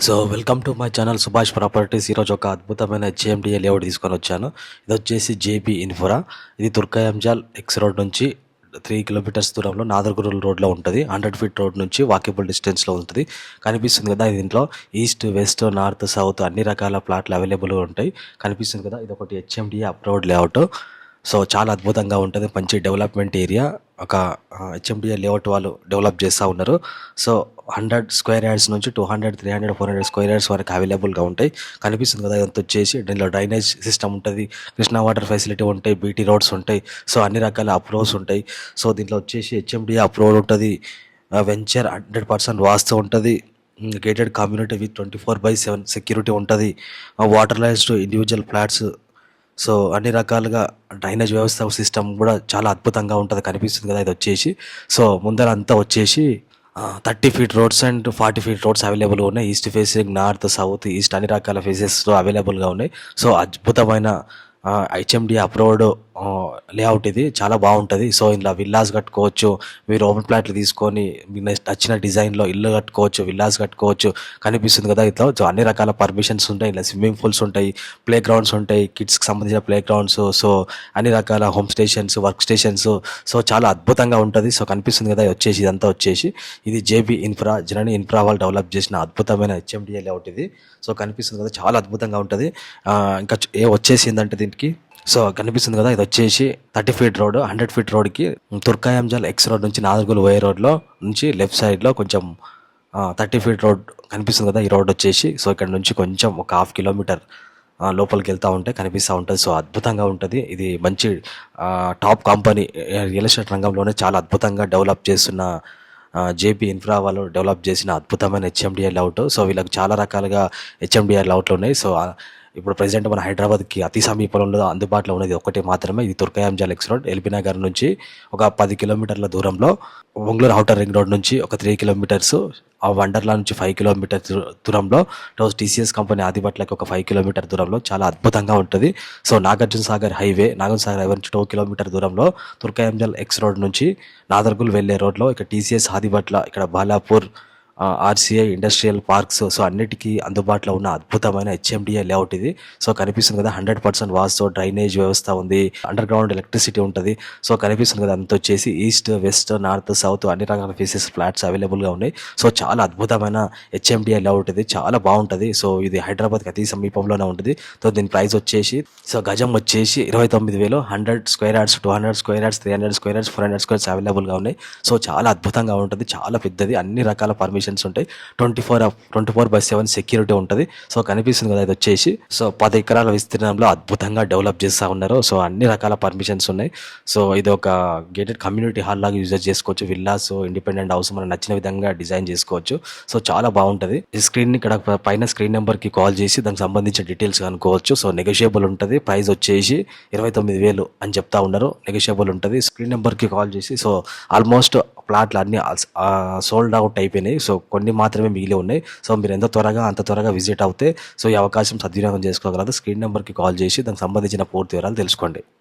So welcome to my channel Subhash properties. ఈరోజు ఒక అద్భుతమైన జేఎండిఏ లేఅవుట్ తీసుకొని వచ్చాను. ఇది వచ్చేసి జేబీ ఇన్ఫ్రా. ఇది తుర్కయంజాల్ ఎక్స్ రోడ్ నుంచి 3 కిలోమీటర్స్ దూరంలో నాదర్గురుల్ రోడ్లో ఉంటుంది. 100 ఫీట్ రోడ్ నుంచి వాకేబుల్ డిస్టెన్స్లో ఉంటుంది. కనిపిస్తుంది కదా, దీంట్లో ఈస్ట్, వెస్ట్, నార్త్, సౌత్ అన్ని రకాల ప్లాట్లు అవైలబుల్గా ఉంటాయి. కనిపిస్తుంది కదా, ఇది ఒకటి హెచ్ఎండిఏ అప్రూవ్డ్ లేఅవుట్. సో చాలా అద్భుతంగా ఉంటుంది. మంచి డెవలప్మెంట్ ఏరియా. ఒక హెచ్ఎండిఏ లేఅవుట్ వాళ్ళు డెవలప్ చేస్తూ ఉన్నారు. సో 100 స్క్వేర్ యార్డ్స్ నుంచి 200, 300, 400 స్క్వేర్ యార్డ్స్ వరకు అవైలబుల్గా ఉంటాయి. కనిపిస్తుంది కదా, ఇదంతా వచ్చేసి దీనిలో డ్రైనేజ్ సిస్టమ్ ఉంటుంది, కృష్ణా వాటర్ ఫెసిలిటీ ఉంటాయి, బీటీ రోడ్స్ ఉంటాయి. సో అన్ని రకాల అప్రూవ్స్ ఉంటాయి. సో దీంట్లో వచ్చేసి హెచ్ఎండిఏ అప్రూవ్డ్ ఉంటుంది. వెంచర్ 100% వాస్తు ఉంటుంది. గేటెడ్ కమ్యూనిటీ విత్ 24/7 సెక్యూరిటీ ఉంటుంది. Water lines to individual flats. So అన్ని రకాలుగా డ్రైనేజ్ వ్యవస్థ సిస్టమ్ కూడా చాలా అద్భుతంగా ఉంటుంది. కనిపిస్తుంది కదా, ఇది వచ్చేసి సో ముందర అంతా వచ్చేసి 30 feet roads and 40 feet roads అవైలబుల్గా ఉన్నాయి. East facing, north, south, east అన్ని రకాల ఫేసెస్లో అవైలబుల్గా ఉన్నాయి. సో అద్భుతమైన హెచ్ఎండి అప్రూవ్డ్ లేఅవుట్. ఇది చాలా బాగుంటుంది. సో ఇలా విల్లాస్ కట్టుకోవచ్చు. మీరు ఓపెన్ ప్లాట్లు తీసుకొని మీకు నచ్చిన డిజైన్లో ఇల్లు కట్టుకోవచ్చు, విల్లాస్ కట్టుకోవచ్చు. కనిపిస్తుంది కదా, ఇట్లా సో అన్ని రకాల పర్మిషన్స్ ఉంటాయి. ఇలా స్విమ్మింగ్ పూల్స్ ఉంటాయి, ప్లే గ్రౌండ్స్ ఉంటాయి, కిడ్స్కి సంబంధించిన ప్లే గ్రౌండ్స్. సో అన్ని రకాల home stations, work stations. So చాలా అద్భుతంగా ఉంటుంది. సో కనిపిస్తుంది కదా, వచ్చేసి ఇదంతా వచ్చేసి ఇది జేబీ ఇన్ఫ్రా, జనని ఇన్ఫ్రా వాళ్ళు డెవలప్ చేసిన అద్భుతమైన హెచ్ఎండిఏ లేఅవుట్ ఇది. సో కనిపిస్తుంది కదా, చాలా అద్భుతంగా ఉంటుంది. ఇంకా వచ్చేసి ఏంటంటే దీనికి సో కనిపిస్తుంది కదా, ఇది వచ్చేసి 30 ఫీట్ రోడ్, 100 ఫీట్ రోడ్కి తుర్కయంజాల్ ఎక్స్ రోడ్ నుంచి నాదర్గుల్ వై రోడ్లో నుంచి లెఫ్ట్ సైడ్లో కొంచెం 30 ఫీట్ రోడ్ కనిపిస్తుంది కదా, ఈ రోడ్ వచ్చేసి. సో ఇక్కడ నుంచి కొంచెం ఒక 1/2 కిలోమీటర్ లోపలికి వెళ్తూ ఉంటే కనిపిస్తూ ఉంటుంది. సో అద్భుతంగా ఉంటుంది. ఇది మంచి టాప్ కంపెనీ, రియల్ ఎస్టేట్ రంగంలోనే చాలా అద్భుతంగా డెవలప్ చేస్తున్న జేపీ ఇన్ఫ్రా వాళ్ళు డెవలప్ చేసిన అద్భుతమైన హెచ్ఎండిఏ లేఅవుట్. సో వీళ్ళకి చాలా రకాలుగా హెచ్ఎండిఏ లేఅవుట్లు ఉన్నాయి. సో ఇప్పుడు ప్రజెంట్ మన హైదరాబాద్కి అతి సమీపంలో అందుబాటులో ఉన్నది ఒకటి మాత్రమే, ఇది Turkayamjal X road. LB Nagar నుంచి ఒక 10 కిలోమీటర్ల దూరంలో, ఒంగళూరు ఔటర్ రింగ్ రోడ్ నుంచి ఒక 3 కిలోమీటర్స్, ఆ వండర్లా నుంచి 5 కిలోమీటర్స్ దూరంలో, టీసీఎస్ కంపెనీ ఆదిబట్లకి ఒక 5 కిలోమీటర్ దూరంలో చాలా అద్భుతంగా ఉంటుంది. సో నాగార్జున సాగర్ హైవే నుంచి 2 కిలోమీటర్ దూరంలో తుర్కయంజాల్ ఎక్స్ రోడ్ నుంచి నాదర్గుల్ వెళ్ళే రోడ్లో ఇక్కడ టీసీఎస్ ఆదిబట్ల, ఇక్కడ Balapur, RCI industrial parks. So అన్నిటికీ అందుబాటులో ఉన్న అద్భుతమైన హెచ్ఎండిఏ లేఅవుట్ ఇది. సో కనిపిస్తుంది కదా, 100% వాస్తు, డ్రైనేజ్ వ్యవస్థ ఉంది, అండర్ గ్రౌండ్ ఎలక్ట్రిసిటీ ఉంటుంది. సో కనిపిస్తుంది కదా, అంత వచ్చేసి ఈస్ట్, వెస్ట్, నార్త్, సౌత్ అన్ని రకాల ఫేసెస్ ఫ్లాట్స్ అవైలబుల్గా ఉన్నాయి. సో చాలా అద్భుతమైన హెచ్ఎండిఏ లేఅవుట్ ఇది, చాలా బాగుంటుంది. సో ఇది హైదరాబాద్కి అతి సమీపంలోనే ఉంటుంది. సో దీని ప్రైస్ వచ్చేసి సో గజం వచ్చేసి 29,000. 100 square yards, 200 square yards, 300 square yards, 400 squares అవైలబుల్గా ఉన్నాయి. సో చాలా అద్భుతంగా ఉంటుంది, చాలా పెద్దది, అన్ని రకాల పర్మిషన్స్ ఉంటాయి. 24/7 సెక్యూరిటీ ఉంటుంది. సో కనిపిస్తుంది కదా, ఇది వచ్చేసి సో 10 ఎకరాల విస్తీర్ణంలో అద్భుతంగా డెవలప్ చేస్తూ ఉన్నారు. సో అన్ని రకాల పర్మిషన్స్ ఉన్నాయి. సో ఇది ఒక గేటెడ్ కమ్యూనిటీ హాల్ లాగా యూజ్ చేసుకోవచ్చు. విల్లాస్, ఇండిపెండెంట్ హౌస్ మనం నచ్చిన విధంగా డిజైన్ చేసుకోవచ్చు. సో చాలా బాగుంటుంది. ఈ స్క్రీన్ ఇక్కడ పైన స్క్రీన్ నెంబర్కి కాల్ చేసి దానికి సంబంధించిన డీటెయిల్స్ కనుక్కోవచ్చు. సో నెగోషియబుల్ ఉంటుంది. ప్రైస్ వచ్చేసి 29,000 అని చెప్తా ఉన్నారు. నెగోషియబుల్ ఉంటుంది. స్క్రీన్ నెంబర్కి కాల్ చేసి సో ఆల్మోస్ట్ ప్లాట్లు అన్నీ సోల్డ్ అవుట్ అయిపోయినాయి. సో కొన్ని మాత్రమే మిగిలి ఉన్నాయి. సో మీరు ఎంత త్వరగా అంత త్వరగా విజిట్ అవుతే సో ఈ అవకాశం సద్వినియోగం చేసుకోగలరు. స్క్రీన్ నెంబర్కి కాల్ చేసి దానికి సంబంధించిన పూర్తి వివరాలు తెలుసుకోండి.